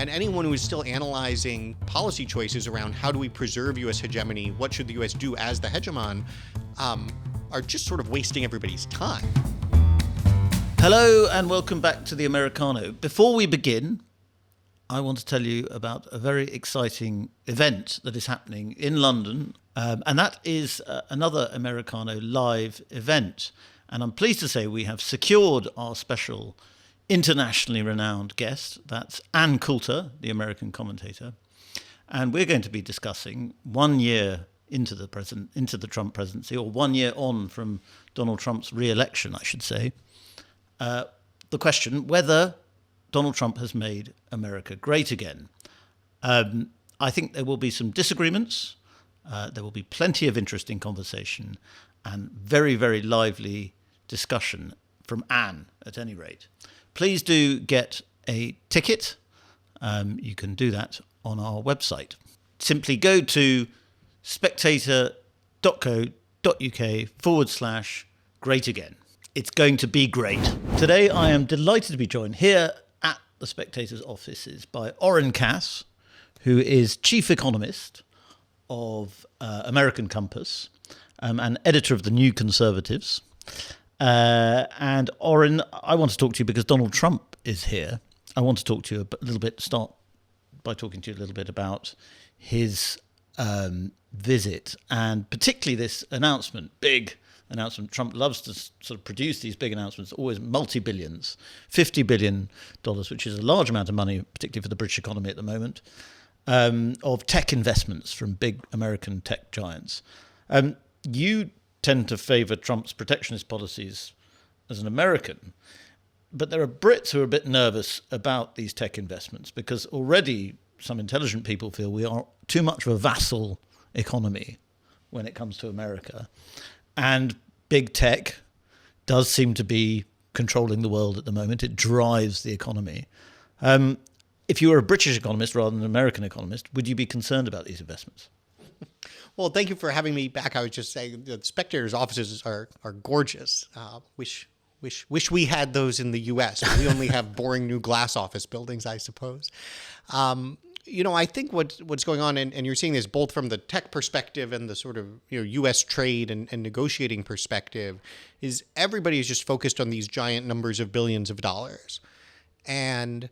And anyone who is still analyzing policy choices around how do we preserve U.S. hegemony, what should the U.S. do as the hegemon, are just sort of wasting everybody's time. Hello and welcome back to the Americano. Before we begin, I want to tell you about a very exciting event that is happening in London, and that is another Americano live event. And I'm pleased to say we have secured our special internationally renowned guest. That's Ann Coulter, the American commentator. And we're going to be discussing 1 year into the Trump presidency, or 1 year on from Donald Trump's re-election, I should say, the question whether Donald Trump has made America great again. I think there will be some disagreements. There will be plenty of interesting conversation and very, very lively discussion from Anne, at any rate. Please do get a ticket. You can do that on our website. Simply go to spectator.co.uk/great again. It's going to be great. Today I am delighted to be joined here at the Spectator's offices by Oren Cass, who is chief economist of American Compass and editor of the New Conservatives. And Oren, I want to talk to you because Donald Trump is here. I want to talk to you start by talking to you a little bit about his visit, and particularly this big announcement. Trump loves to sort of produce these big announcements, always multi-billions, $50 billion, which is a large amount of money, particularly for the British economy at the moment, of tech investments from big American tech giants. You tend to favour Trump's protectionist policies as an American, but there are Brits who are a bit nervous about these tech investments because already some intelligent people feel we are too much of a vassal economy when it comes to America. And big tech does seem to be controlling the world at the moment. It drives the economy. If you were a British economist rather than an American economist, would you be concerned about these investments? Well, thank you for having me back. I was just saying the Spectator's offices are gorgeous. Wish we had those in the U.S. We only have boring new glass office buildings, I suppose. I think what's going on, and you're seeing this both from the tech perspective and the sort of U.S. trade and negotiating perspective, is everybody is just focused on these giant numbers of billions of dollars. And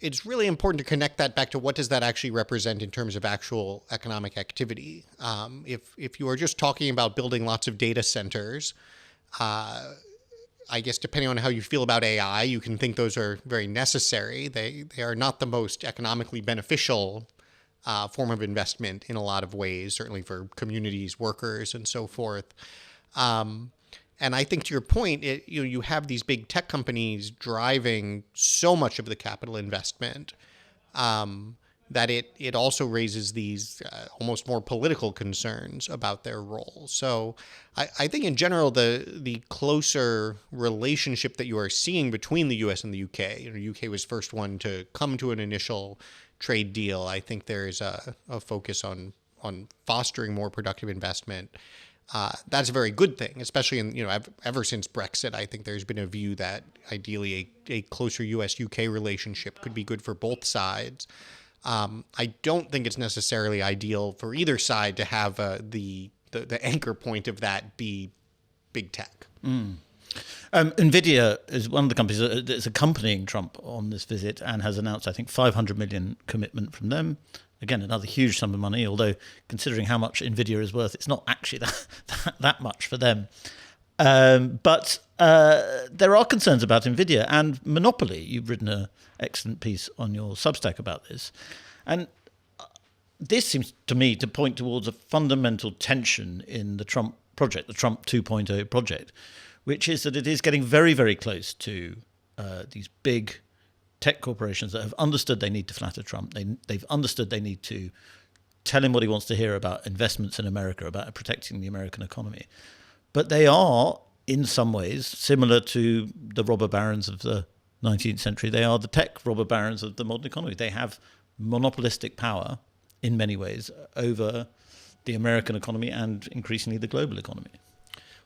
it's really important to connect that back to what does that actually represent in terms of actual economic activity. If you are just talking about building lots of data centers, I guess depending on how you feel about AI, you can think those are very necessary. They are not the most economically beneficial form of investment in a lot of ways, certainly for communities, workers, and so forth. And I think to your point, you have these big tech companies driving so much of the capital investment that it also raises these almost more political concerns about their role. So I think in general, the closer relationship that you are seeing between the U.S. and the U.K., the U.K. was first one to come to an initial trade deal. I think there is a focus on fostering more productive investment. That's a very good thing, especially ever since Brexit. I think there's been a view that ideally a closer U.S.-UK relationship could be good for both sides. I don't think it's necessarily ideal for either side to have the anchor point of that be big tech. Nvidia is one of the companies that is accompanying Trump on this visit and has announced, I think, $500 million commitment from them. Again, another huge sum of money, although considering how much Nvidia is worth, it's not actually that much for them. But there are concerns about Nvidia and monopoly. You've written an excellent piece on your Substack about this. And this seems to me to point towards a fundamental tension in the Trump project, the Trump 2.0 project, which is that it is getting very, very close to these big tech corporations that have understood they need to flatter Trump. They've understood they need to tell him what he wants to hear about investments in America, about protecting the American economy. But they are, in some ways, similar to the robber barons of the 19th century. They are the tech robber barons of the modern economy. They have monopolistic power, in many ways, over the American economy and increasingly the global economy.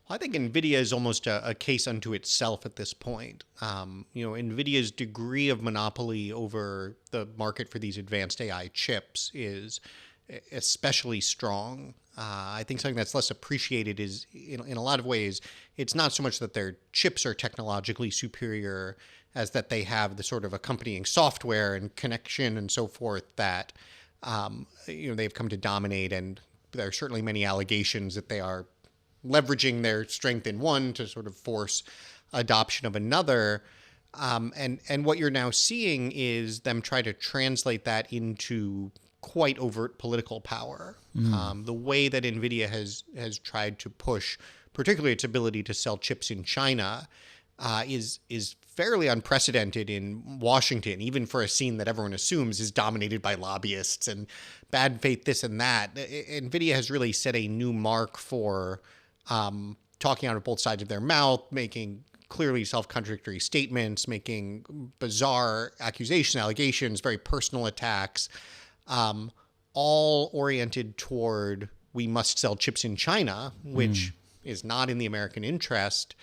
I think Nvidia is almost a case unto itself at this point. Nvidia's degree of monopoly over the market for these advanced AI chips is especially strong. I think something that's less appreciated is, in a lot of ways, it's not so much that their chips are technologically superior as that they have the sort of accompanying software and connection and so forth that they've come to dominate. And there are certainly many allegations that they are leveraging their strength in one to sort of force adoption of another. And what you're now seeing is them try to translate that into quite overt political power. The way that Nvidia has tried to push, particularly its ability to sell chips in China, is fairly unprecedented in Washington, even for a scene that everyone assumes is dominated by lobbyists and bad faith, this and that. Nvidia has really set a new mark for talking out of both sides of their mouth, making clearly self-contradictory statements, making bizarre allegations, very personal attacks, all oriented toward we must sell chips in China, which is not in the American interest.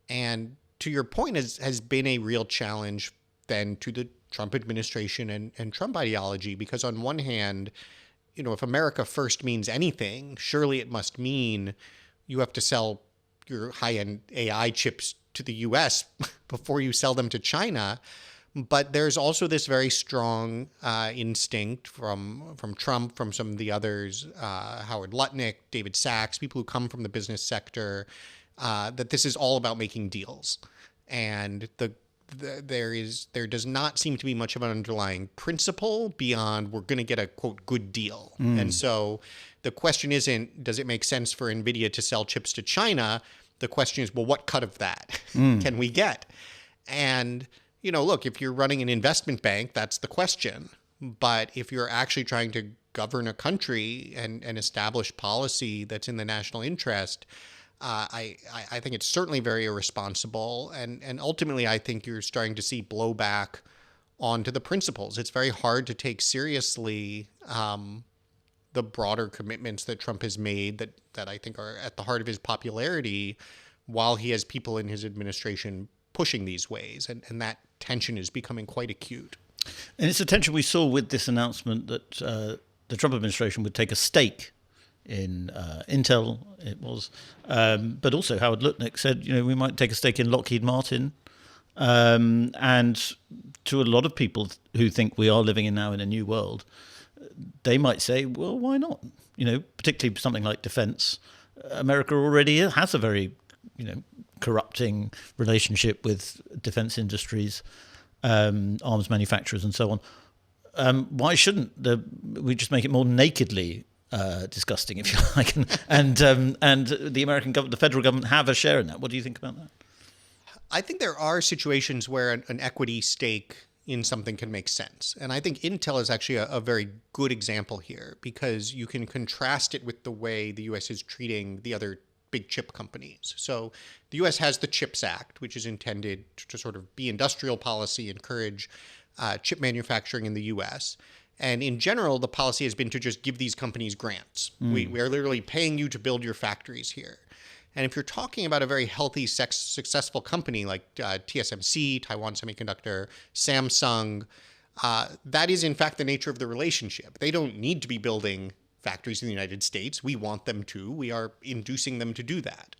And to your point, has been a real challenge then to the Trump administration and Trump ideology, because on one hand, if America first means anything, surely it must mean you have to sell your high-end AI chips to the US before you sell them to China. But there's also this very strong instinct from Trump, from some of the others, Howard Lutnick, David Sachs, people who come from the business sector, that this is all about making deals. And there does not seem to be much of an underlying principle beyond we're going to get a, quote, good deal. And so the question isn't, does it make sense for Nvidia to sell chips to China? The question is, well, what cut of that can we get? And, look, if you're running an investment bank, that's the question. But if you're actually trying to govern a country and establish policy that's in the national interest, I think it's certainly very irresponsible. And ultimately, I think you're starting to see blowback onto the principles. It's very hard to take seriously the broader commitments that Trump has made that I think are at the heart of his popularity, while he has people in his administration pushing these ways. And that tension is becoming quite acute. And it's a tension we saw with this announcement that the Trump administration would take a stake in Intel, it was. But also Howard Lutnick said, we might take a stake in Lockheed Martin. And to a lot of people who think we are living now in a new world, they might say, well, why not? Particularly something like defense. America already has a very, corrupting relationship with defense industries, arms manufacturers and so on. Why shouldn't we just make it more nakedly disgusting, if you like, and the American government, the federal government, have a share in that? What do you think about that? I think there are situations where an equity stake in something can make sense. And I think Intel is actually a very good example here, because you can contrast it with the way the U.S. is treating the other big chip companies. So the U.S. has the CHIPS Act, which is intended to sort of be industrial policy, encourage chip manufacturing in the U.S., and in general, the policy has been to just give these companies grants. We are literally paying you to build your factories here. And if you're talking about a very healthy, successful company like TSMC, Taiwan Semiconductor, Samsung, that is in fact the nature of the relationship. They don't need to be building factories in the United States. We want them to. We are inducing them to do that.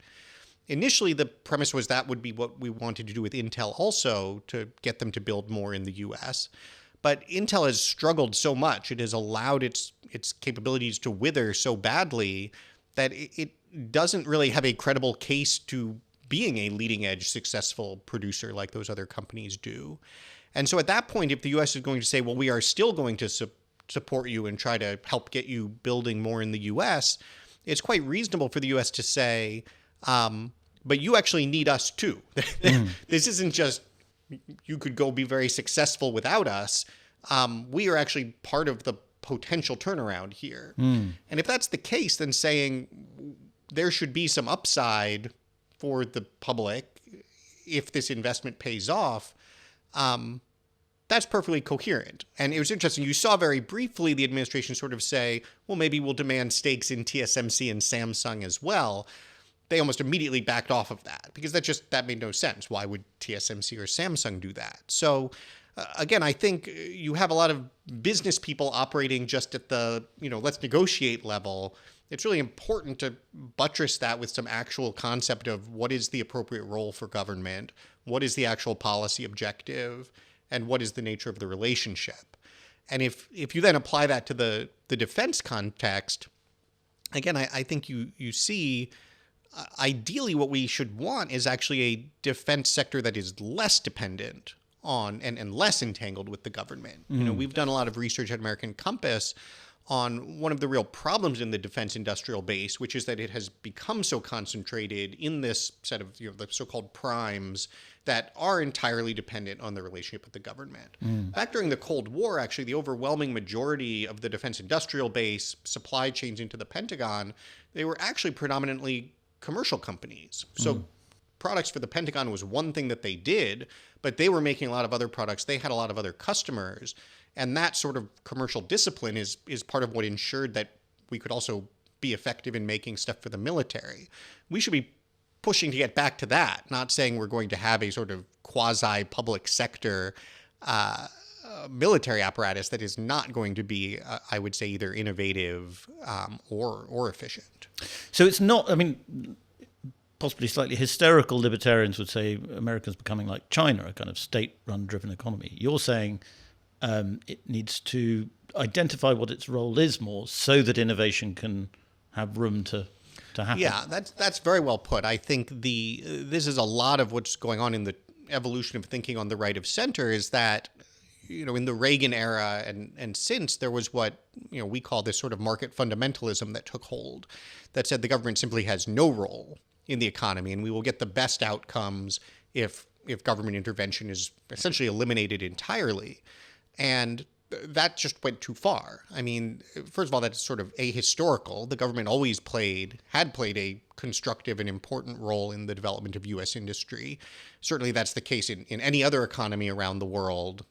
Initially, the premise was that would be what we wanted to do with Intel also, to get them to build more in the U.S., but Intel has struggled so much. It has allowed its capabilities to wither so badly that it doesn't really have a credible case to being a leading edge successful producer like those other companies do. And so at that point, if the U.S. is going to say, well, we are still going to support you and try to help get you building more in the U.S., it's quite reasonable for the U.S. to say, but you actually need us too. This isn't just you could go be very successful without us. We are actually part of the potential turnaround here. And if that's the case, then saying there should be some upside for the public if this investment pays off, that's perfectly coherent. And it was interesting. You saw very briefly the administration sort of say, well, maybe we'll demand stakes in TSMC and Samsung as well. they almost immediately backed off of that because that made no sense. Why would TSMC or Samsung do that? So again, I think you have a lot of business people operating just at the, let's negotiate level. It's really important to buttress that with some actual concept of what is the appropriate role for government, what is the actual policy objective, and what is the nature of the relationship. And if you then apply that to the defense context, again, I think you see ideally what we should want is actually a defense sector that is less dependent on and less entangled with the government. We've done a lot of research at American Compass on one of the real problems in the defense industrial base, which is that it has become so concentrated in this set of the so-called primes that are entirely dependent on the relationship with the government. Back during the Cold War, actually, the overwhelming majority of the defense industrial base, supply chains into the Pentagon, they were actually predominantly commercial companies. So products for the Pentagon was one thing that they did, but they were making a lot of other products. They had a lot of other customers. And that sort of commercial discipline is part of what ensured that we could also be effective in making stuff for the military. We should be pushing to get back to that, not saying we're going to have a sort of quasi-public sector military apparatus that is not going to be, I would say, either innovative or efficient. So it's not, possibly slightly hysterical libertarians would say America's becoming like China, a kind of state-run driven economy. You're saying it needs to identify what its role is more so that innovation can have room to happen. Yeah, that's very well put. I think this is a lot of what's going on in the evolution of thinking on the right of center is that, in the Reagan era and since, there was what, we call this sort of market fundamentalism that took hold, that said the government simply has no role in the economy, and we will get the best outcomes if government intervention is essentially eliminated entirely. And that just went too far. First of all, that's sort of ahistorical. The government always had played a constructive and important role in the development of U.S. industry. Certainly that's the case in any other economy around the world,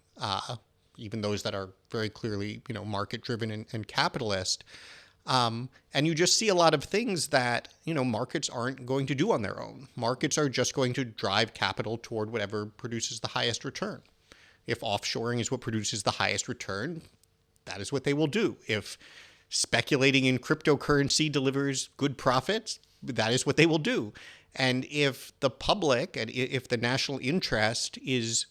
even those that are very clearly, market-driven and capitalist. And you just see a lot of things that, markets aren't going to do on their own. Markets are just going to drive capital toward whatever produces the highest return. If offshoring is what produces the highest return, that is what they will do. If speculating in cryptocurrency delivers good profits, that is what they will do. And if the public and if the national interest is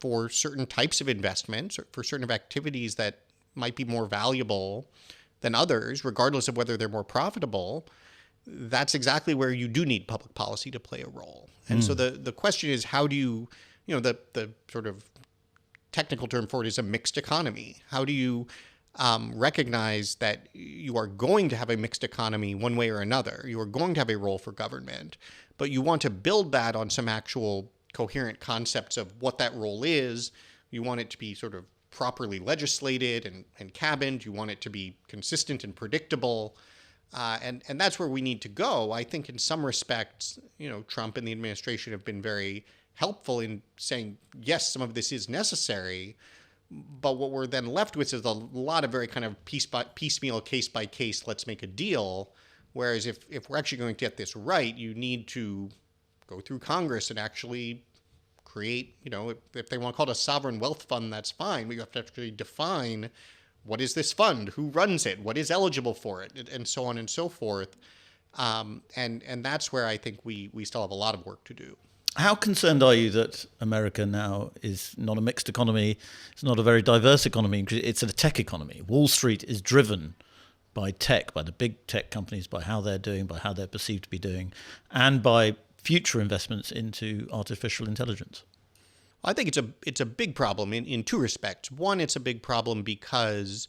for certain types of investments or for certain activities that might be more valuable than others, regardless of whether they're more profitable, that's exactly where you do need public policy to play a role. And so the question is, how do you, the sort of technical term for it is a mixed economy. How do you recognize that you are going to have a mixed economy one way or another? You are going to have a role for government, but you want to build that on some actual coherent concepts of what that role is. You want it to be sort of properly legislated and cabined. You want it to be consistent and predictable. And that's where we need to go. I think in some respects, Trump and the administration have been very helpful in saying, yes, some of this is necessary, but what we're then left with is a lot of very kind of piecemeal, case by case, let's make a deal. Whereas if we're actually going to get this right, you need to go through Congress and actually create, if they want to call it a sovereign wealth fund, that's fine. We have to actually define what is this fund, who runs it, what is eligible for it, and so on and so forth. And that's where I think we still have a lot of work to do. How concerned are you that America now is not a mixed economy? It's not a very diverse economy. It's a tech economy. Wall Street is driven by tech, by the big tech companies, by how they're doing, by how they're perceived to be doing, and by future investments into artificial intelligence. I think it's a big problem in two respects. One, it's a big problem because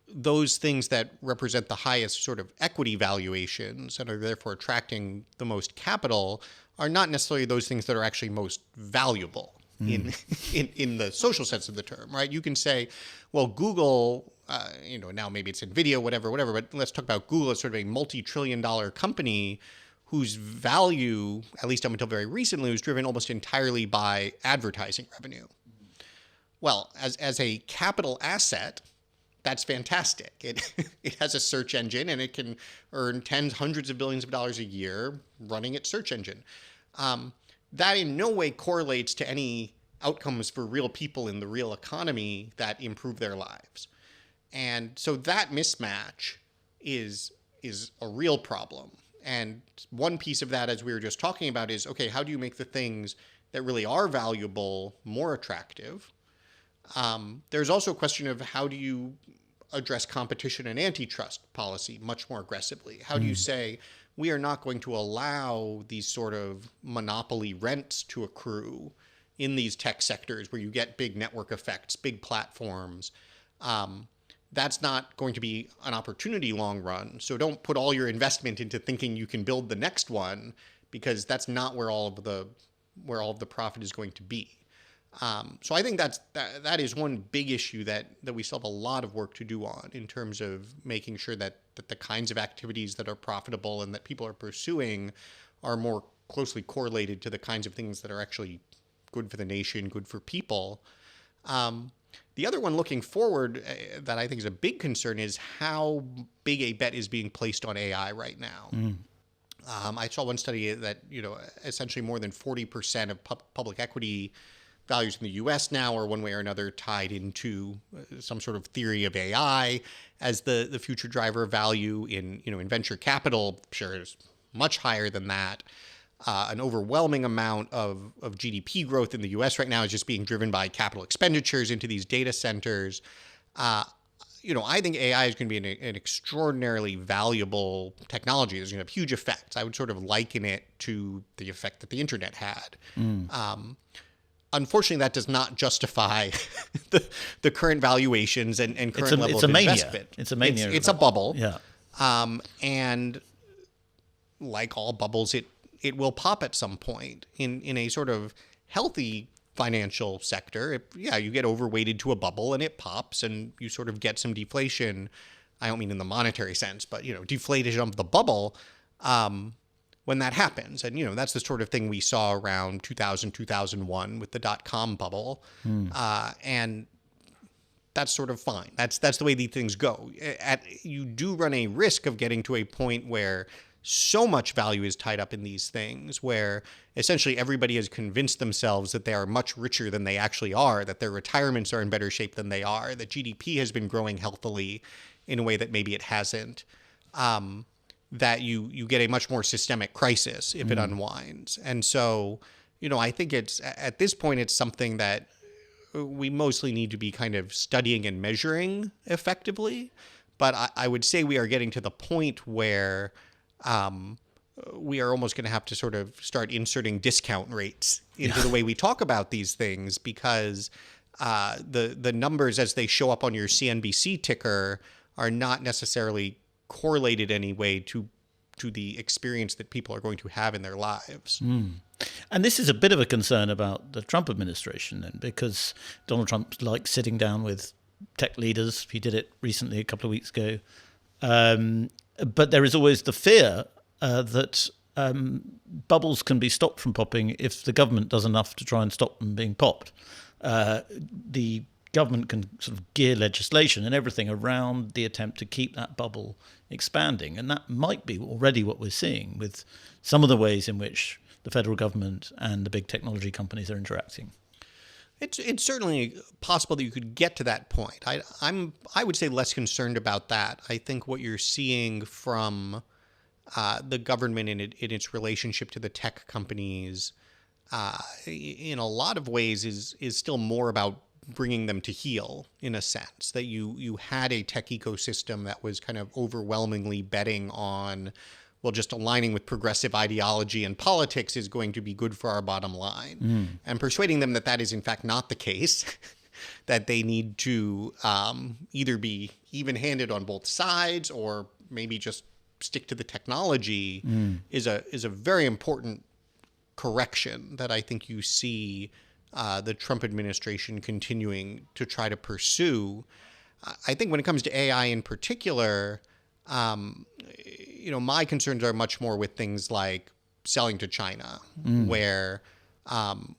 those things that represent the highest sort of equity valuations and are therefore attracting the most capital are not necessarily those things that are actually most valuable in the social sense of the term, right? You can say, well, Google, now maybe it's Nvidia, whatever, but let's talk about Google as sort of a multi-trillion-dollar company whose value, at least up until very recently, was driven almost entirely by advertising revenue. Well, as a capital asset, that's fantastic. It has a search engine, and it can earn tens, hundreds of billions of dollars a year running its search engine. That in no way correlates to any outcomes for real people in the real economy that improve their lives. And so that mismatch is a real problem. And one piece of that, as we were just talking about, is, okay, how do you make the things that really are valuable more attractive? There's also a question of how do you address competition and antitrust policy much more aggressively? How do you say, we are not going to allow these sort of monopoly rents to accrue in these tech sectors where you get big network effects, big platforms? That's not going to be an opportunity long run. So don't put all your investment into thinking you can build the next one, because that's not where all of the profit is going to be. So I think that is one big issue that we still have a lot of work to do on, in terms of making sure that the kinds of activities that are profitable and that people are pursuing are more closely correlated to the kinds of things that are actually good for the nation, good for people. The other one looking forward that I think is a big concern is how big a bet is being placed on AI right now. I saw one study that, essentially more than 40% of public equity values in the U.S. now are one way or another tied into some sort of theory of AI as the future driver of value. In venture capital, sure, is much higher than that. An overwhelming amount of GDP growth in the U.S. right now is just being driven by capital expenditures into these data centers. I think AI is going to be an extraordinarily valuable technology. There's going to have huge effects. I would sort of liken it to the effect that the internet had. Unfortunately, that does not justify the current valuations and current level of investment. It's a mania. It's a bubble. Yeah. And like all bubbles, it will pop at some point. In a sort of healthy financial sector, you get overweighted to a bubble and it pops and you sort of get some deflation. I don't mean in the monetary sense, but, deflated of the bubble when that happens. And, that's the sort of thing we saw around 2000, 2001 with the dot-com bubble. And that's sort of fine. That's the way these things go. You do run a risk of getting to a point where so much value is tied up in these things, where essentially everybody has convinced themselves that they are much richer than they actually are, that their retirements are in better shape than they are, that GDP has been growing healthily in a way that maybe it hasn't, that you get a much more systemic crisis if it unwinds. And so, I think at this point, it's something that we mostly need to be kind of studying and measuring effectively. But I would say we are getting to the point where we are almost going to have to sort of start inserting discount rates into the way we talk about these things, because the numbers as they show up on your CNBC ticker are not necessarily correlated anyway to the experience that people are going to have in their lives. And this is a bit of a concern about the Trump administration then, because Donald Trump likes sitting down with tech leaders. He did it recently, a couple of weeks ago. But there is always the fear that bubbles can be stopped from popping if the government does enough to try and stop them being popped. The government can sort of gear legislation and everything around the attempt to keep that bubble expanding. And that might be already what we're seeing with some of the ways in which the federal government and the big technology companies are interacting. It's certainly possible that you could get to that point. I would say less concerned about that. I think what you're seeing from the government in its relationship to the tech companies, in a lot of ways, is still more about bringing them to heel, in a sense. That you had a tech ecosystem that was kind of overwhelmingly betting on, well, just aligning with progressive ideology and politics is going to be good for our bottom line. And persuading them that is in fact not the case, that they need to either be even-handed on both sides or maybe just stick to the technology is a very important correction that I think you see the Trump administration continuing to try to pursue. I think when it comes to AI in particular, my concerns are much more with things like selling to China, where,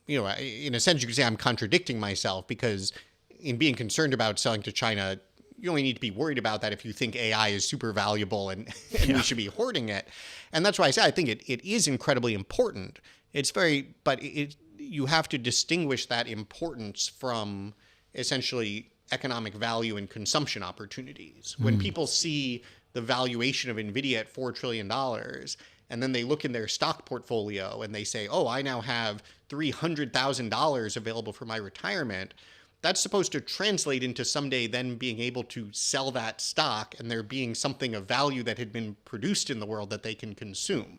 in a sense, you could say I'm contradicting myself, because in being concerned about selling to China, you only need to be worried about that if you think AI is super valuable and we should be hoarding it. And that's why I say I think it is incredibly important. You have to distinguish that importance from essentially economic value and consumption opportunities. When people see the valuation of Nvidia at $4 trillion, and then they look in their stock portfolio and they say, oh, I now have $300,000 available for my retirement, that's supposed to translate into someday then being able to sell that stock and there being something of value that had been produced in the world that they can consume.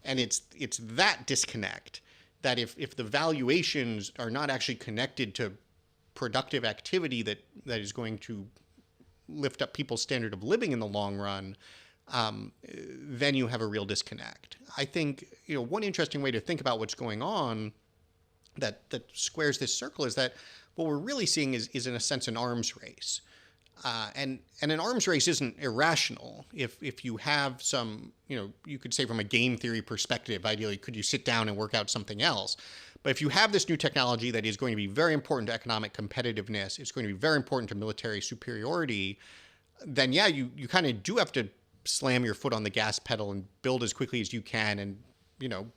And it's that disconnect that if the valuations are not actually connected to productive activity that is going to lift up people's standard of living in the long run, then you have a real disconnect. I think one interesting way to think about what's going on that squares this circle is that what we're really seeing is in a sense an arms race. And an arms race isn't irrational. If you have some, you could say from a game theory perspective, ideally, could you sit down and work out something else? But if you have this new technology that is going to be very important to economic competitiveness, it's going to be very important to military superiority, then yeah, you kind of do have to slam your foot on the gas pedal and build as quickly as you can and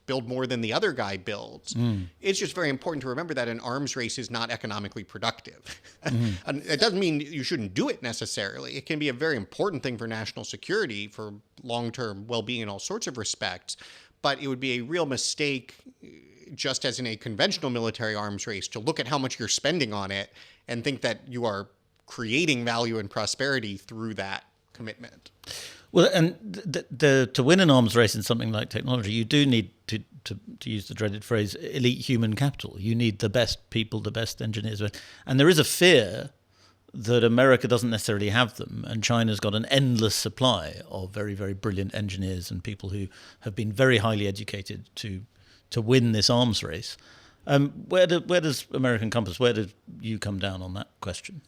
build more than the other guy builds. It's just very important to remember that an arms race is not economically productive. And it doesn't mean you shouldn't do it necessarily. It can be a very important thing for national security, for long-term well-being in all sorts of respects. But it would be a real mistake, just as in a conventional military arms race, to look at how much you're spending on it and think that you are creating value and prosperity through that commitment. Well, and to win an arms race in something like technology, you do need to use the dreaded phrase, elite human capital. You need the best people, the best engineers. And there is a fear that America doesn't necessarily have them, and China's got an endless supply of very, very brilliant engineers and people who have been very highly educated to win this arms race. Where does American Compass, where do you come down on that question?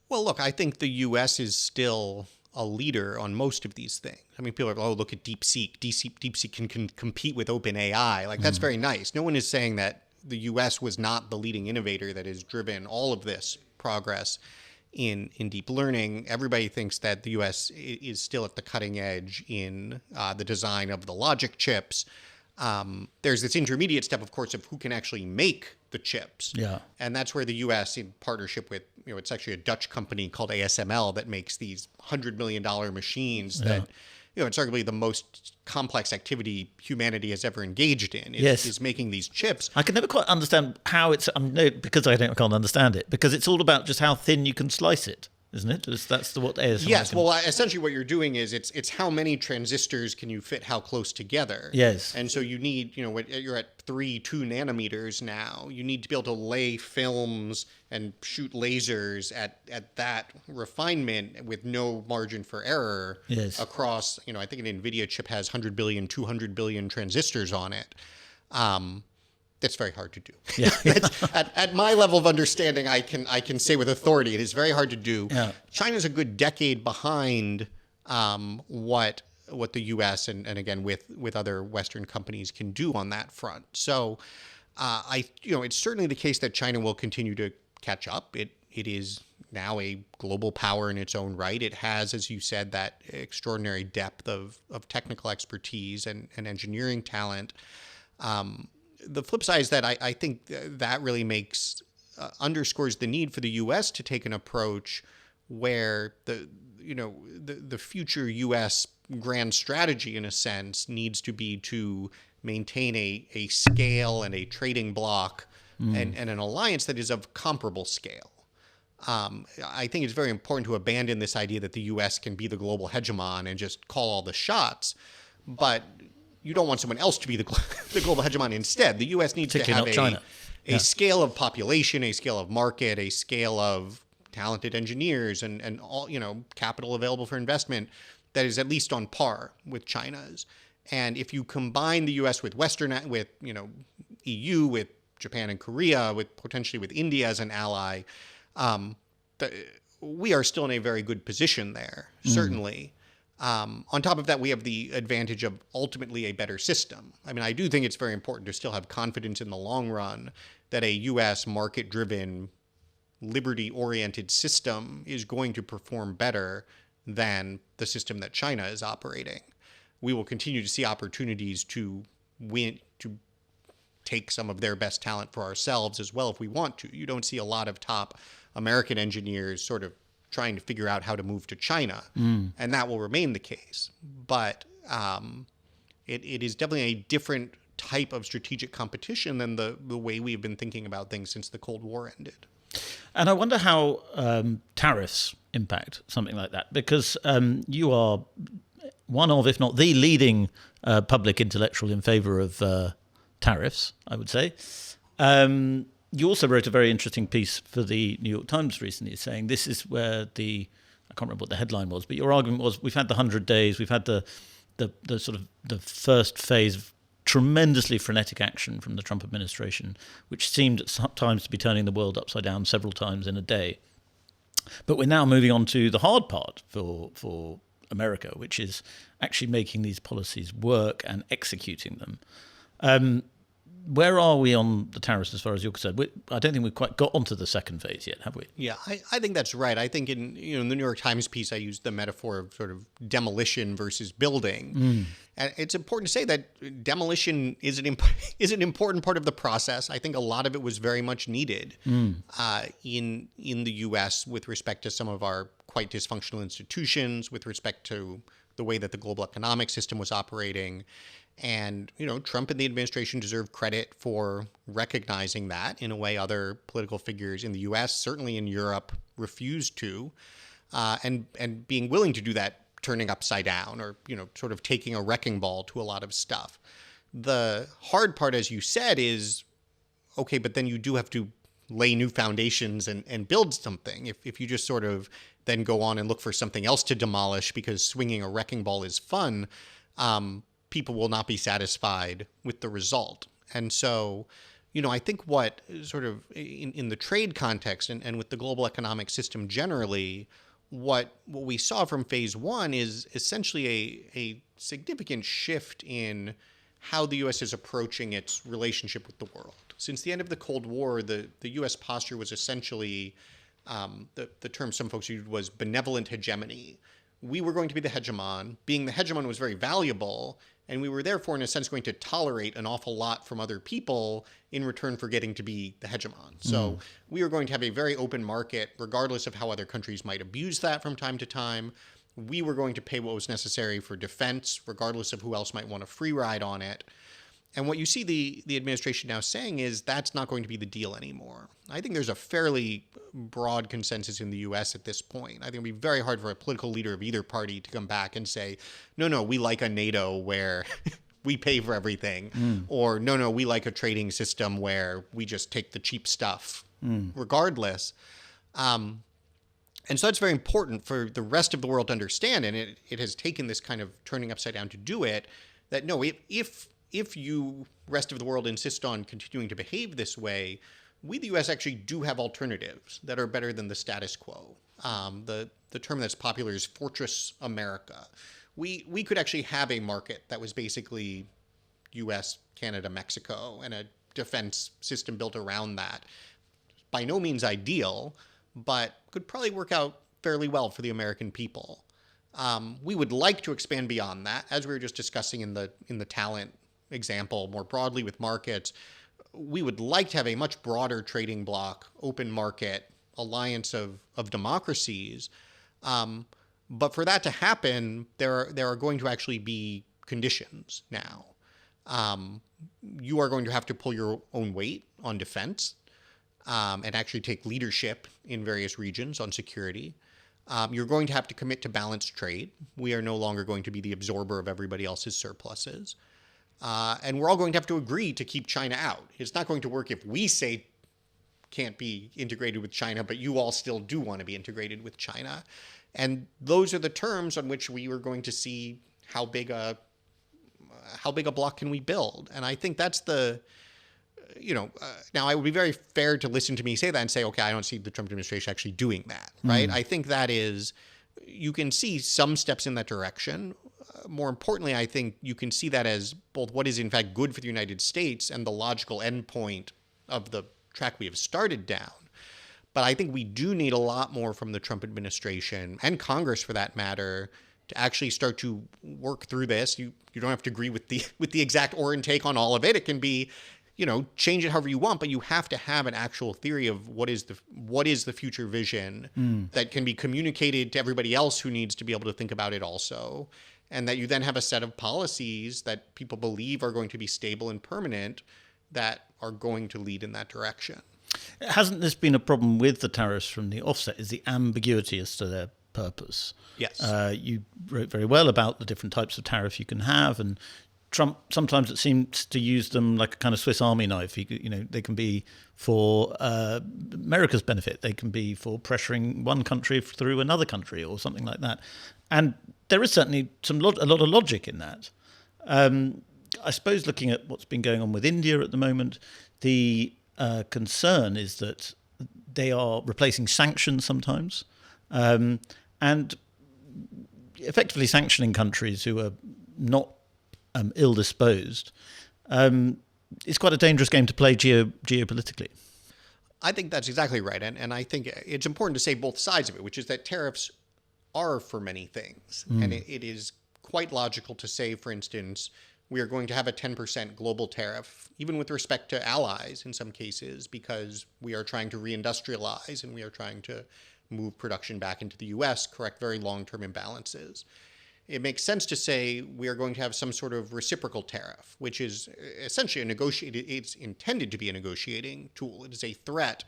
Well, look, I think the U.S. is still a leader on most of these things. I mean, people are, look at DeepSeek. DeepSeek can compete with OpenAI. Like, that's very nice. No one is saying that the U.S. was not the leading innovator that has driven all of this progress in deep learning. Everybody thinks that the U.S. is still at the cutting edge in the design of the logic chips. There's this intermediate step, of course, of who can actually make the chips. Yeah. And that's where the U.S., in partnership with, it's actually a Dutch company called ASML that makes these $100 million machines that, it's arguably the most complex activity humanity has ever engaged in, is making these chips. I can never quite understand how it's, because I can't understand it, because it's all about just how thin you can slice it. Isn't it? That's what ASML. Yes. Well, essentially, what you're doing is it's how many transistors can you fit how close together. Yes. And so you need, you're at 2 nanometers now. You need to be able to lay films and shoot lasers at that refinement with no margin for error. Yes. Across, I think an Nvidia chip has 100 billion, 200 billion transistors on it. That's very hard to do. Yeah. At my level of understanding, I can say with authority, it is very hard to do. Yeah. China's a good decade behind what the U.S. and again with other Western companies can do on that front. So it's certainly the case that China will continue to catch up. It is now a global power in its own right. It has, as you said, that extraordinary depth of technical expertise and engineering talent. The flip side is that I think that really underscores the need for the U.S. to take an approach where the future U.S. grand strategy, in a sense, needs to be to maintain a scale and a trading bloc and an alliance that is of comparable scale. I think it's very important to abandon this idea that the U.S. can be the global hegemon and just call all the shots, but you don't want someone else to be the global hegemon instead. The U.S. needs to have a scale of population, a scale of market, a scale of talented engineers and all, capital available for investment that is at least on par with China's. And if you combine the U.S. with EU, with Japan and Korea, with potentially with India as an ally, we are still in a very good position there, certainly. On top of that, we have the advantage of ultimately a better system. I mean, I do think it's very important to still have confidence in the long run that a U.S. market-driven liberty-oriented system is going to perform better than the system that China is operating. We will continue to see opportunities to win, to take some of their best talent for ourselves as well if we want to. You don't see a lot of top American engineers sort of trying to figure out how to move to China, and that will remain the case. But it is definitely a different type of strategic competition than the way we've been thinking about things since the Cold War ended. And I wonder how tariffs impact something like that, because you are one of, if not the leading public intellectual in favor of tariffs, I would say. You also wrote a very interesting piece for the New York Times recently saying this is where I can't remember what the headline was, but your argument was we've had the 100 days, we've had the sort of the first phase of tremendously frenetic action from the Trump administration, which seemed at times to be turning the world upside down several times in a day. But we're now moving on to the hard part for America, which is actually making these policies work and executing them. Where are we on the tariffs as far as you're concerned? I don't think we've quite got onto the second phase yet, have we? Yeah, I think that's right. I think in the New York Times piece, I used the metaphor of sort of demolition versus building. And it's important to say that demolition is an important part of the process. I think a lot of it was very much needed in the U.S. with respect to some of our quite dysfunctional institutions, with respect to the way that the global economic system was operating. And, Trump and the administration deserve credit for recognizing that in a way other political figures in the U.S., certainly in Europe, refused to, and being willing to do that, turning upside down or, sort of taking a wrecking ball to a lot of stuff. The hard part, as you said, is, okay, but then you do have to lay new foundations and build something. If you just sort of then go on and look for something else to demolish because swinging a wrecking ball is fun, people will not be satisfied with the result. And so, I think what sort of in the trade context and with the global economic system generally, what we saw from phase one is essentially a significant shift in how the U.S. is approaching its relationship with the world. Since the end of the Cold War, the U.S. posture was essentially, the term some folks used was benevolent hegemony. We were going to be the hegemon. Being the hegemon was very valuable, and we were therefore, in a sense, going to tolerate an awful lot from other people in return for getting to be the hegemon. So we were going to have a very open market, regardless of how other countries might abuse that from time to time. We were going to pay what was necessary for defense, regardless of who else might want a free ride on it. And what you see the administration now saying is that's not going to be the deal anymore. I think there's a fairly broad consensus in the U.S. at this point. I think it'll be very hard for a political leader of either party to come back and say, no, we like a NATO where we pay for everything. Or no, we like a trading system where we just take the cheap stuff regardless. And so that's very important for the rest of the world to understand. And it has taken this kind of turning upside down to do it, that no, if you, rest of the world, insist on continuing to behave this way, we, the U.S., actually do have alternatives that are better than the status quo. The term that's popular is Fortress America. We could actually have a market that was basically U.S., Canada, Mexico, and a defense system built around that. By no means ideal, but could probably work out fairly well for the American people. We would like to expand beyond that, as we were just discussing in the talent example more broadly with markets. We would like to have a much broader trading bloc, open market, alliance of democracies. But for that to happen, there are going to actually be conditions now. You are going to have to pull your own weight on defense and actually take leadership in various regions on security. You're going to have to commit to balanced trade. We are no longer going to be the absorber of everybody else's surpluses. And we're all going to have to agree to keep China out. It's not going to work if we say can't be integrated with China, but you all still do want to be integrated with China. And those are the terms on which we are going to see how big a block can we build. And I think that's now it would be very fair to listen to me say that and say, okay, I don't see the Trump administration actually doing that, right? I think that is, you can see some steps in that direction. More importantly, I think you can see that as both what is in fact good for the United States and the logical endpoint of the track we have started down. But I think we do need a lot more from the Trump administration and Congress, for that matter, to actually start to work through this. You don't have to agree with the exact Oren take on all of it. It can be, change it however you want, but you have to have an actual theory of what is the future vision that can be communicated to everybody else who needs to be able to think about it also. And that you then have a set of policies that people believe are going to be stable and permanent that are going to lead in that direction. Hasn't this been a problem with the tariffs from the offset, is the ambiguity as to their purpose? Yes. You wrote very well about the different types of tariff you can have, and Trump, sometimes it seems to use them like a kind of Swiss Army knife. They can be for America's benefit. They can be for pressuring one country through another country or something like that. And there is certainly a lot of logic in that. I suppose looking at what's been going on with India at the moment, the concern is that they are replacing sanctions sometimes, and effectively sanctioning countries who are not ill-disposed. It's quite a dangerous game to play geopolitically. I think that's exactly right. And I think it's important to say both sides of it, which is that tariffs are for many things. And it is quite logical to say, for instance, we are going to have a 10% global tariff, even with respect to allies in some cases, because we are trying to reindustrialize and we are trying to move production back into the US, correct very long-term imbalances. It makes sense to say we are going to have some sort of reciprocal tariff, which is essentially it's intended to be a negotiating tool. It is a threat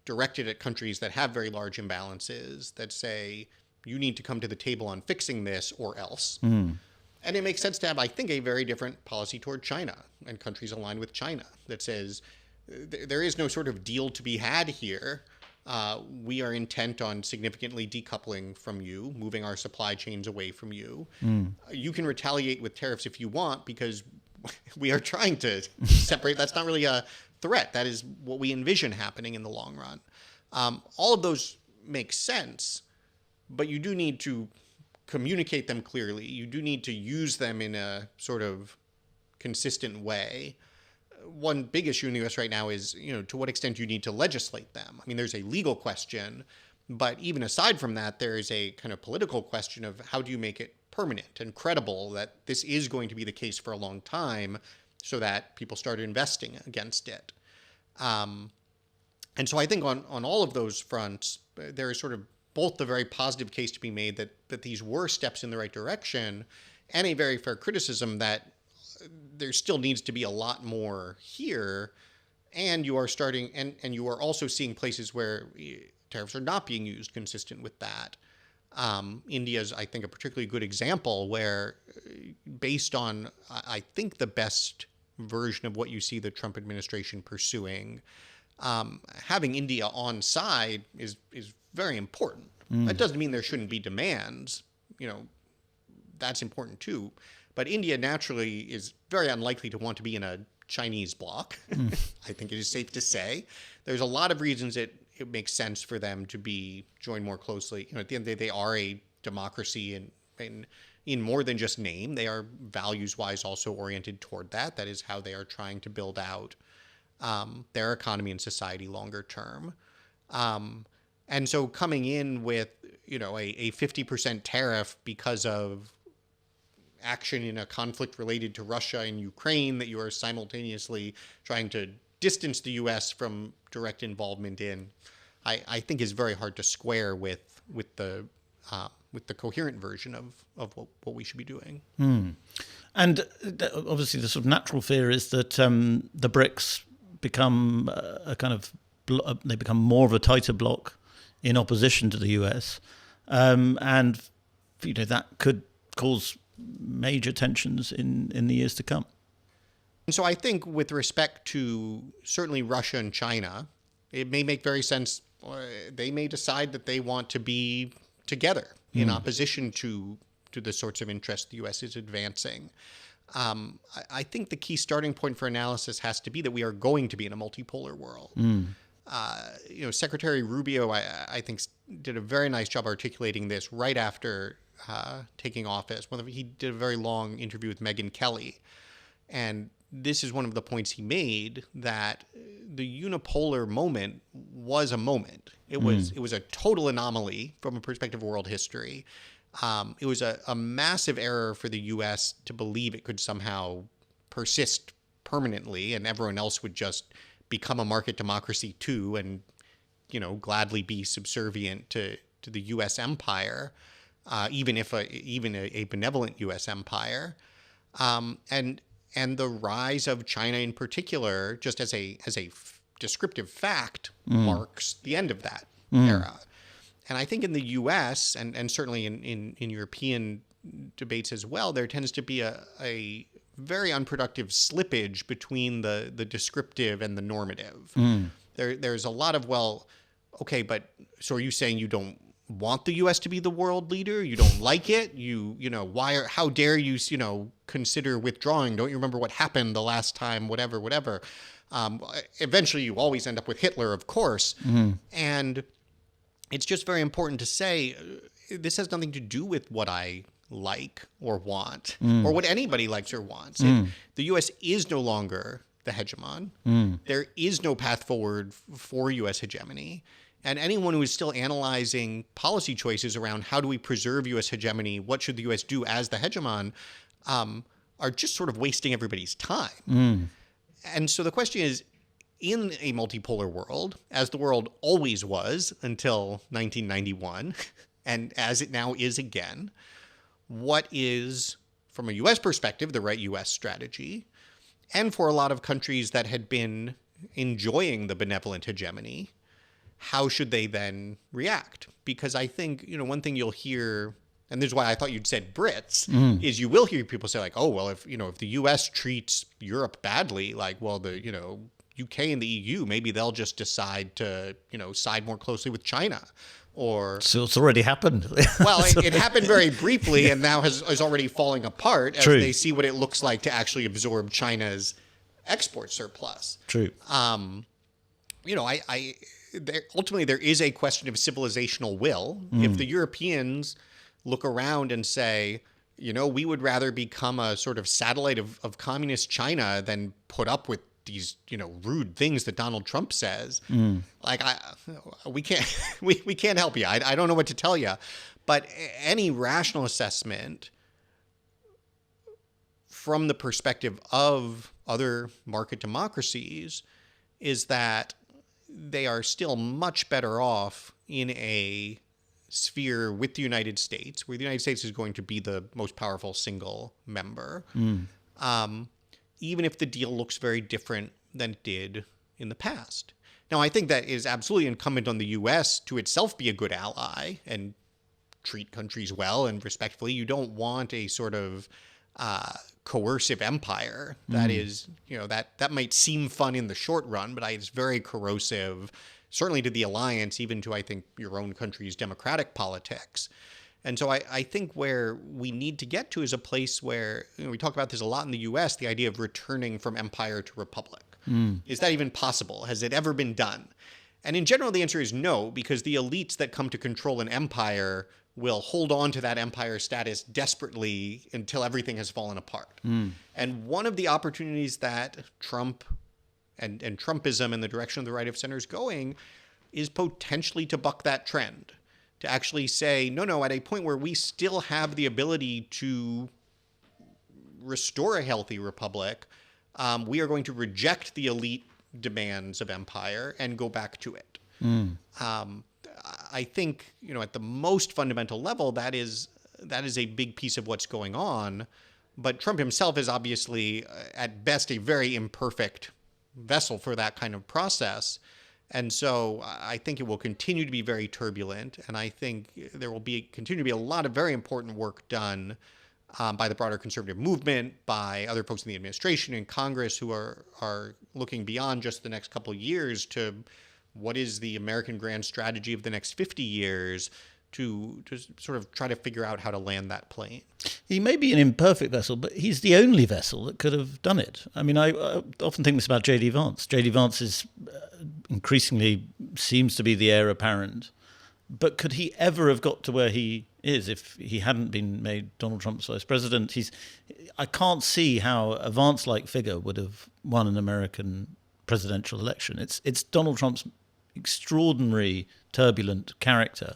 directed at countries that have very large imbalances that say, you need to come to the table on fixing this or else. And it makes sense to have, I think, a very different policy toward China and countries aligned with China that says there is no sort of deal to be had here. We are intent on significantly decoupling from you, moving our supply chains away from you. You can retaliate with tariffs if you want, because we are trying to separate. That's not really a threat. That is what we envision happening in the long run. All of those make sense, but you do need to communicate them clearly. You do need to use them in a sort of consistent way. One big issue in the U.S. right now is, to what extent you need to legislate them. I mean, there's a legal question, but even aside from that, there is a kind of political question of how do you make it permanent and credible that this is going to be the case for a long time so that people start investing against it. And so I think on all of those fronts, there is sort of both the very positive case to be made that these were steps in the right direction, and a very fair criticism that there still needs to be a lot more here. And you are starting, and you are also seeing places where tariffs are not being used consistent with that. India is, I think, a particularly good example where, based on, I think, the best version of what you see the Trump administration pursuing, having India on side is very important. That doesn't mean there shouldn't be demands. That's important too. But India naturally is very unlikely to want to be in a Chinese bloc. I think it is safe to say. There's a lot of reasons it makes sense for them to be joined more closely. At the end of the day, they are a democracy in more than just name. They are values-wise also oriented toward that. That is how they are trying to build out their economy and society longer term. And so coming in with, a 50% tariff because of action in a conflict related to Russia and Ukraine that you are simultaneously trying to distance the U.S. from direct involvement in, I think is very hard to square with the coherent version of what we should be doing. And obviously the sort of natural fear is that the BRICS become a kind of they become more of a tighter bloc in opposition to the US, and that could cause major tensions in the years to come. And so I think with respect to certainly Russia and China, it may make very sense. They may decide that they want to be together in opposition to the sorts of interests the U.S. is advancing. I think the key starting point for analysis has to be that we are going to be in a multipolar world. Secretary Rubio, I think, did a very nice job articulating this right after taking office. He did a very long interview with Megyn Kelly, and this is one of the points he made, that the unipolar moment was a moment. It was a total anomaly from a perspective of world history. It was a massive error for the U.S. to believe it could somehow persist permanently and everyone else would just become a market democracy too and, gladly be subservient to the U.S. empire, even a benevolent U.S. empire. And the rise of China in particular, just as a descriptive fact, marks the end of that era. And I think in the U.S. and certainly in European debates as well, there tends to be a very unproductive slippage between the descriptive and the normative. There's a lot of, well, okay, but so are you saying you don't want the U.S. to be the world leader? You don't like it? How dare you, consider withdrawing? Don't you remember what happened the last time? Whatever. Eventually, you always end up with Hitler, of course. And it's just very important to say this has nothing to do with what I like or want or what anybody likes or wants. The U.S. is no longer the hegemon. There is no path forward for U.S. hegemony. And anyone who is still analyzing policy choices around how do we preserve U.S. hegemony, what should the U.S. do as the hegemon, are just sort of wasting everybody's time. And so the question is, in a multipolar world, as the world always was until 1991, and as it now is again, what is, from a U.S. perspective, the right U.S. strategy? And for a lot of countries that had been enjoying the benevolent hegemony, how should they then react? Because I think, one thing you'll hear, and this is why I thought you'd said Brits, is you will hear people say like, oh, well, if the U.S. treats Europe badly, like, well, the, UK and the EU, maybe they'll just decide to, side more closely with China. Or so it's already happened. Well, it happened very briefly and now is already falling apart as they see what it looks like to actually absorb China's export surplus. True. Ultimately, there is a question of civilizational will. If the Europeans look around and say, we would rather become a sort of satellite of communist China than put up with these, rude things that Donald Trump says, we can't help you. I don't know what to tell you. But any rational assessment from the perspective of other market democracies is that they are still much better off in a sphere with the United States, where the United States is going to be the most powerful single member, even if the deal looks very different than it did in the past. Now, I think that is absolutely incumbent on the U.S. to itself be a good ally and treat countries well and respectfully. You don't want a sort of coercive empire that is, that might seem fun in the short run, but it's very corrosive, certainly to the alliance, even to, I think, your own country's democratic politics. And so I think where we need to get to is a place where, we talk about this a lot in the U.S., the idea of returning from empire to republic. Is that even possible? Has it ever been done? And in general, the answer is no, because the elites that come to control an empire will hold on to that empire status desperately until everything has fallen apart. And one of the opportunities that Trump and Trumpism and the direction of the right of center is going is potentially to buck that trend, to actually say, no, at a point where we still have the ability to restore a healthy republic, we are going to reject the elite demands of empire and go back to it. I think, at the most fundamental level, that is a big piece of what's going on. But Trump himself is obviously, at best, a very imperfect vessel for that kind of process. And so I think it will continue to be very turbulent. And I think there will continue to be a lot of very important work done by the broader conservative movement, by other folks in the administration and Congress who are looking beyond just the next couple of years to what is the American grand strategy of the next 50 years to sort of try to figure out how to land that plane. He may be an imperfect vessel, but he's the only vessel that could have done it. I mean, I often think this about J.D. Vance. J.D. Vance is increasingly seems to be the heir apparent, but could he ever have got to where he is if he hadn't been made Donald Trump's vice president. I can't see how a Vance-like figure would have won an American presidential election. It's Donald Trump's extraordinary, turbulent character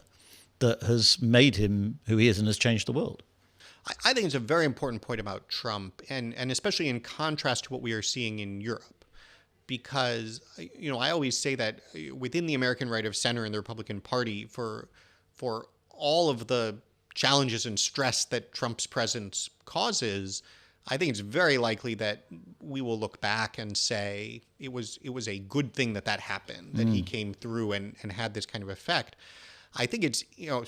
that has made him who he is and has changed the world. I think it's a very important point about Trump, and especially in contrast to what we are seeing in Europe. Because, I always say that within the American right of center and the Republican Party, for all of the challenges and stress that Trump's presence causes, I think it's very likely that we will look back and say it was a good thing that happened, that he came through and had this kind of effect. I think it's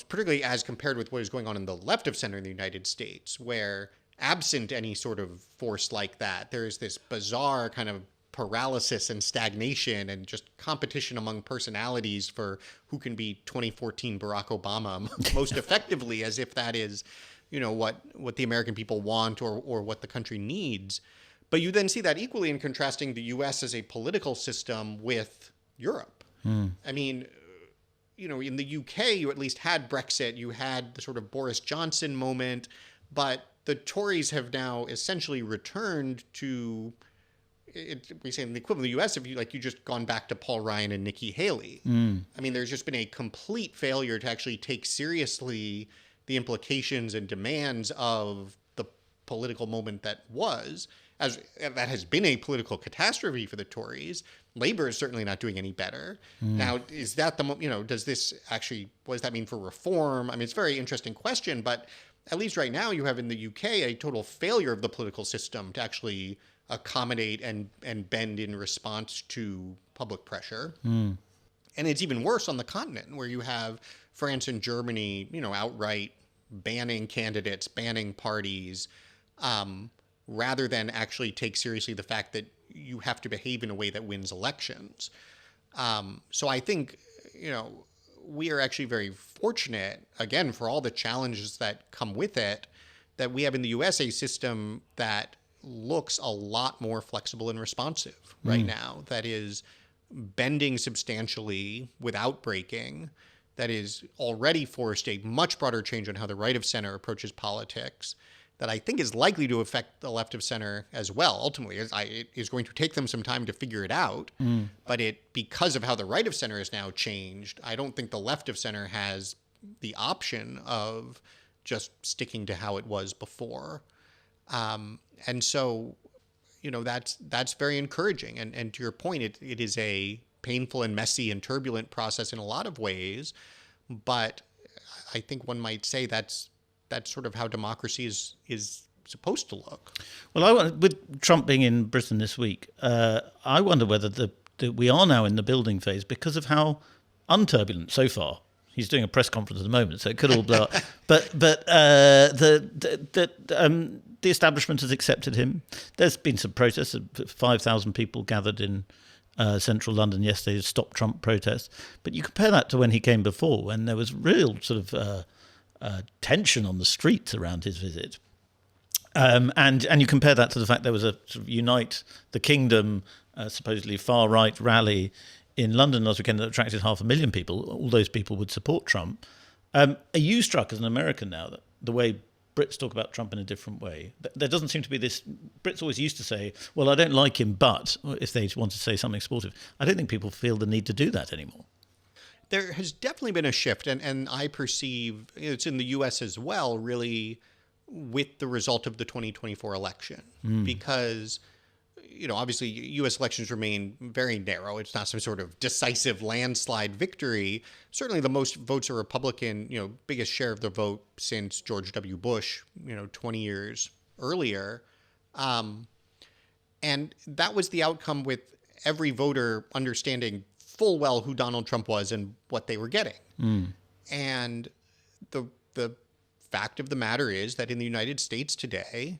particularly as compared with what is going on in the left of center in the United States, where absent any sort of force like that, there is this bizarre kind of paralysis and stagnation and just competition among personalities for who can be 2014 Barack Obama most effectively, as if that is, what the American people want or what the country needs. But you then see that equally in contrasting the U.S. as a political system with Europe. I mean, in the UK, you at least had Brexit, you had the sort of Boris Johnson moment, but the Tories have now essentially returned to, we say in the equivalent of the U.S., if you just gone back to Paul Ryan and Nikki Haley. I mean, there's just been a complete failure to actually take seriously the implications and demands of the political moment that was, as that has been a political catastrophe for the Tories. Labor is certainly not doing any better. Now, is that does this actually, what does that mean for reform? I mean, it's a very interesting question, but at least right now you have in the UK a total failure of the political system to actually accommodate and bend in response to public pressure. And it's even worse on the continent, where you have France and Germany, outright banning candidates, banning parties, rather than actually take seriously the fact that you have to behave in a way that wins elections. So I think, we are actually very fortunate, again, for all the challenges that come with it, that we have in the U.S. a system that looks a lot more flexible and responsive right now, that is bending substantially without breaking, that is already forced a much broader change on how the right of center approaches politics, that I think is likely to affect the left of center as well. Ultimately, it is going to take them some time to figure it out, but because of how the right of center has now changed, I don't think the left of center has the option of just sticking to how it was before. And so, that's very encouraging. And to your point, it is a painful and messy and turbulent process in a lot of ways, but I think one might say that's sort of how democracy is supposed to look. Well, with Trump being in Britain this week, I wonder whether we are now in the building phase because of how unturbulent so far. He's doing a press conference at the moment, so it could all blow up. But the establishment has accepted him. There's been some protests. 5,000 people gathered in central London yesterday to stop Trump protests. But you compare that to when he came before, when there was real sort of tension on the streets around his visit. And you compare that to the fact there was a sort of Unite the Kingdom, supposedly far-right rally in London last weekend that attracted 500,000 people. All those people would support Trump. Are you struck as an American now that the way Brits talk about Trump in a different way, there doesn't seem to be this? Brits always used to say, well, I don't like him, but, if they want to say something sportive, I don't think people feel the need to do that anymore. There has definitely been a shift, and I perceive it's in the U.S. as well, really, with the result of the 2024 election. Because, obviously U.S. elections remain very narrow. It's not some sort of decisive landslide victory. Certainly the most votes are Republican, biggest share of the vote since George W. Bush, 20 years earlier. And that was the outcome, with every voter understanding full well who Donald Trump was and what they were getting. And the fact of the matter is that in the United States today,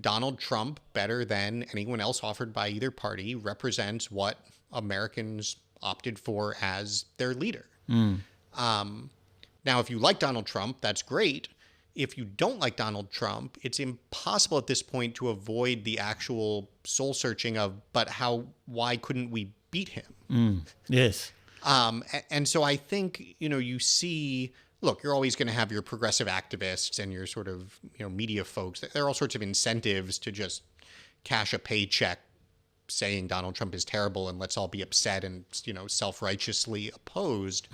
Donald Trump, better than anyone else offered by either party, represents what Americans opted for as their leader. Now, if you like Donald Trump, that's great. If you don't like Donald Trump, it's impossible at this point to avoid the actual soul searching of, but why couldn't we beat him? Yes. And so I think, you see look, you're always going to have your progressive activists and your sort of, media folks. There are all sorts of incentives to just cash a paycheck saying Donald Trump is terrible and let's all be upset and, self-righteously opposed.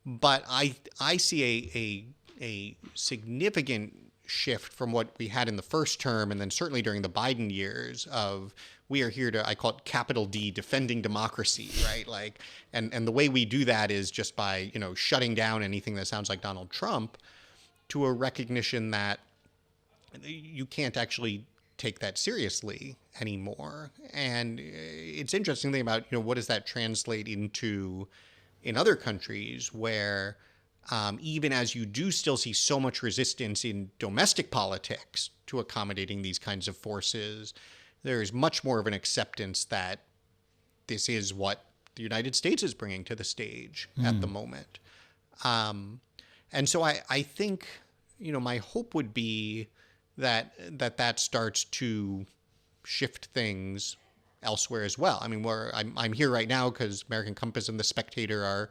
But I see a significant shift from what we had in the first term, and then certainly during the Biden years, of we are here to, I call it capital D, defending democracy, right? Like, and the way we do that is just by, shutting down anything that sounds like Donald Trump, to a recognition that you can't actually take that seriously anymore. And it's interesting thing about, what does that translate into in other countries where even as you do still see so much resistance in domestic politics to accommodating these kinds of forces, there's much more of an acceptance that this is what the United States is bringing to the stage at the moment. And so I think, my hope would be that starts to shift things elsewhere as well. I mean, I'm here right now because American Compass and the Spectator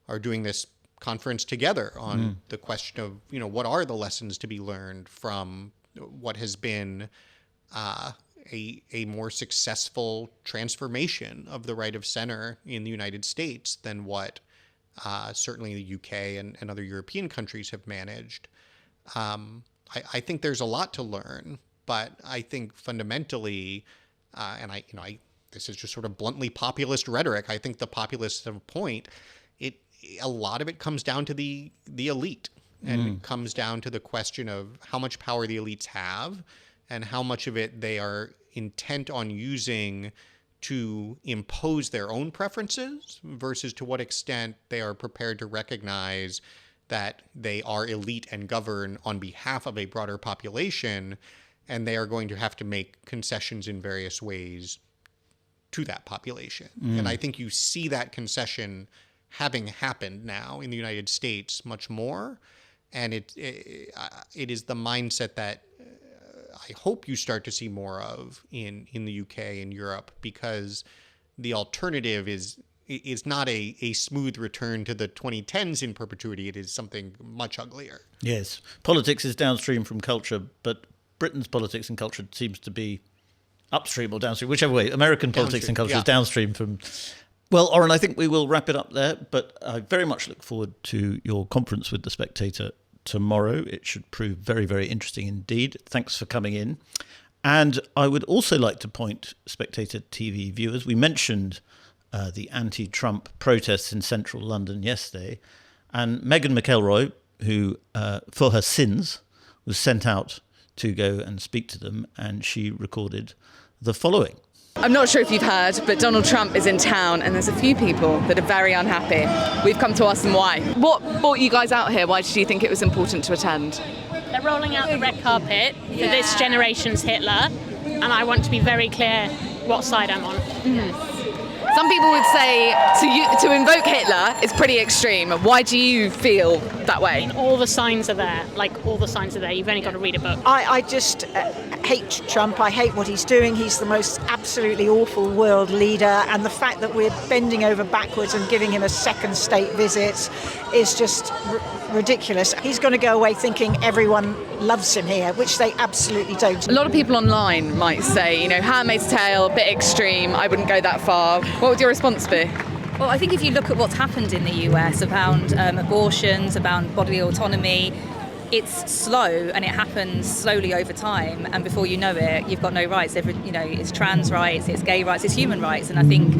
are doing this conference together on the question of, what are the lessons to be learned from what has been a more successful transformation of the right of center in the United States than what certainly the UK and other European countries have managed. I think there's a lot to learn, but I think fundamentally, this is just sort of bluntly populist rhetoric. I think the populists have a point. A lot of it comes down to the elite, and it comes down to the question of how much power the elites have and how much of it they are intent on using to impose their own preferences versus to what extent they are prepared to recognize that they are elite and govern on behalf of a broader population, and they are going to have to make concessions in various ways to that population. And I think you see that concession having happened now in the United States much more, and it is the mindset that I hope you start to see more of in the UK and Europe, because the alternative is not a smooth return to the 2010s in perpetuity. It is something much uglier. Yes. Politics is downstream from culture, but Britain's politics and culture seems to be upstream or downstream, whichever way. American politics and culture is downstream from... Well, Oren, I think we will wrap it up there, but I very much look forward to your conference with The Spectator tomorrow. It should prove very, very interesting indeed. Thanks for coming in. And I would also like to point Spectator TV viewers, we mentioned the anti-Trump protests in central London yesterday, and Meghan McElroy, who, for her sins, was sent out to go and speak to them, and she recorded the following. I'm not sure if you've heard, but Donald Trump is in town and there's a few people that are very unhappy. We've come to ask them why. What brought you guys out here? Why did you think it was important to attend? They're rolling out the red carpet for this generation's Hitler, and I want to be very clear what side I'm on. Some people would say to invoke Hitler is pretty extreme. Why do you feel that way? I mean, all the signs are there. All the signs are there. You've only got to read a book. I just hate Trump. I hate what he's doing. He's the most absolutely awful world leader. And the fact that we're bending over backwards and giving him a second state visit is just ridiculous. He's going to go away thinking everyone loves him here, which they absolutely don't. A lot of people online might say, Handmaid's Tale, a bit extreme. I wouldn't go that far. What would your response be? Well, I think if you look at what's happened in the US around abortions, about bodily autonomy, it's slow and it happens slowly over time. And before you know it, you've got no rights. It's trans rights, it's gay rights, it's human rights. And I think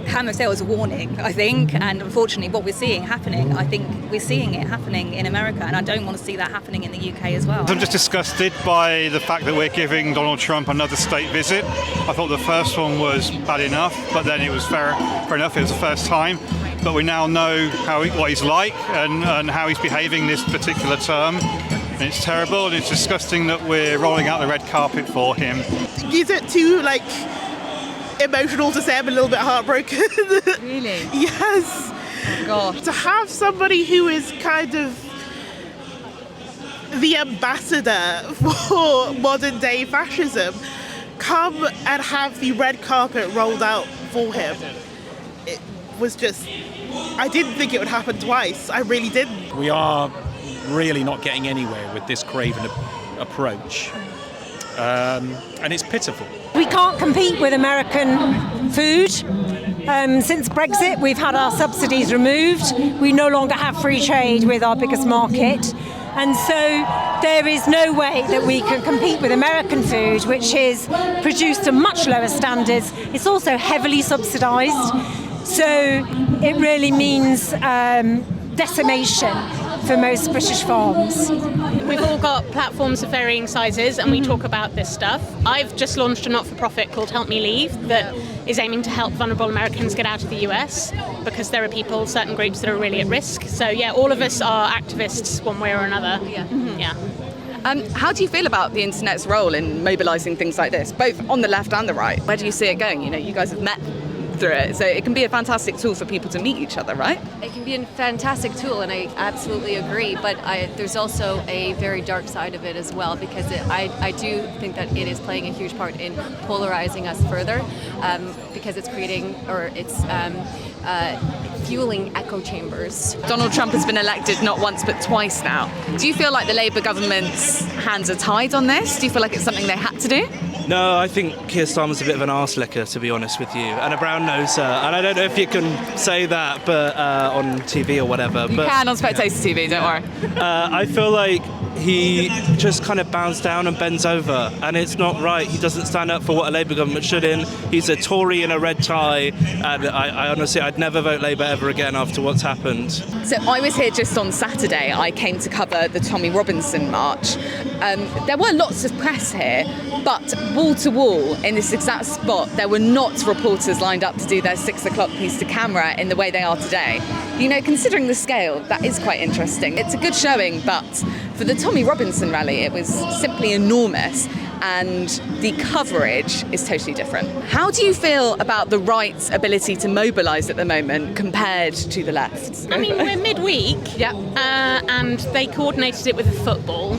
Handmaid's Tale is a warning, I think. And unfortunately, what we're seeing happening, I think we're seeing it happening in America. And I don't want to see that happening in the UK as well. I'm just disgusted by the fact that we're giving Donald Trump another state visit. I thought the first one was bad enough, but then it was fair enough. It was the first time. But we now know what he's like and how he's behaving this particular term. And it's terrible and it's disgusting that we're rolling out the red carpet for him. Is it too, emotional to say I'm a little bit heartbroken? Really? Yes. Oh, God. To have somebody who is kind of the ambassador for modern day fascism come and have the red carpet rolled out for him. was just, I didn't think it would happen twice. I really didn't. We are really not getting anywhere with this craven approach. And it's pitiful. We can't compete with American food. Since Brexit, we've had our subsidies removed. We no longer have free trade with our biggest market. And so there is no way that we can compete with American food, which is produced to much lower standards. It's also heavily subsidised. So it really means decimation for most British farms. We've all got platforms of varying sizes and we talk about this stuff. I've just launched a not-for-profit called Help Me Leave that is aiming to help vulnerable Americans get out of the US because there are people, certain groups that are really at risk. So yeah, all of us are activists one way or another. Yeah. How do you feel about the internet's role in mobilising things like this, both on the left and the right? Where do you see it going? You know, you guys have met through it, so it can be a fantastic tool for people to meet each other, right? It can be a fantastic tool, and I absolutely agree, but there's also a very dark side of it as well, because I do think that it is playing a huge part in polarizing us further, because it's creating, or it's fueling echo chambers. Donald Trump has been elected not once but twice now. Do you feel like the Labour government's hands are tied on this? Do you feel like it's something they had to do? No, I think Keir Starmer's a bit of an arse licker, to be honest with you, and a brown noser. And I don't know if you can say that, but on TV or whatever. You can on Spectator TV, don't worry. I feel like he just kind of bows down and bends over, and it's not right. He doesn't stand up for what a Labour government should in. He's a Tory in a red tie, and I honestly, I'd never vote Labour ever again after what's happened. So I was here just on Saturday. I came to cover the Tommy Robinson march. There were lots of press here, but wall to wall in this exact spot, there were not reporters lined up to do their 6 o'clock piece to camera in the way they are today. You know, considering the scale, that is quite interesting. It's a good showing, but for the Tommy Robinson rally, it was simply enormous, and the coverage is totally different. How do you feel about the right's ability to mobilise at the moment compared to the left? I mean, we're midweek, and they coordinated it with football.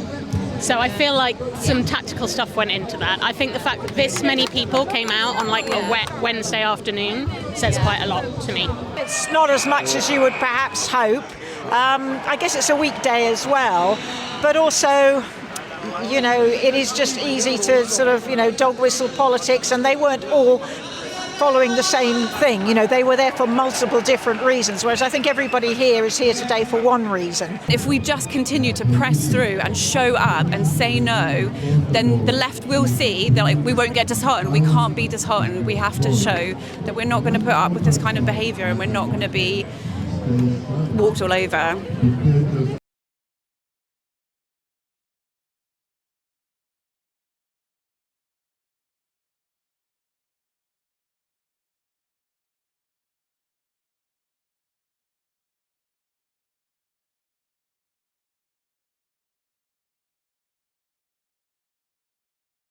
So I feel like some tactical stuff went into that. I think the fact that this many people came out on like a wet Wednesday afternoon says quite a lot to me. It's not as much as you would perhaps hope. I guess it's a weekday as well, but also, you know, it is just easy to sort of, you know, dog whistle politics, and they weren't all following the same thing. You know, they were there for multiple different reasons, whereas I think everybody here is here today for one reason. If we just continue to press through and show up and say no, then the left will see that, like, we won't get disheartened. We can't be disheartened. We have to show that we're not going to put up with this kind of behaviour, and we're not going to be walked all over.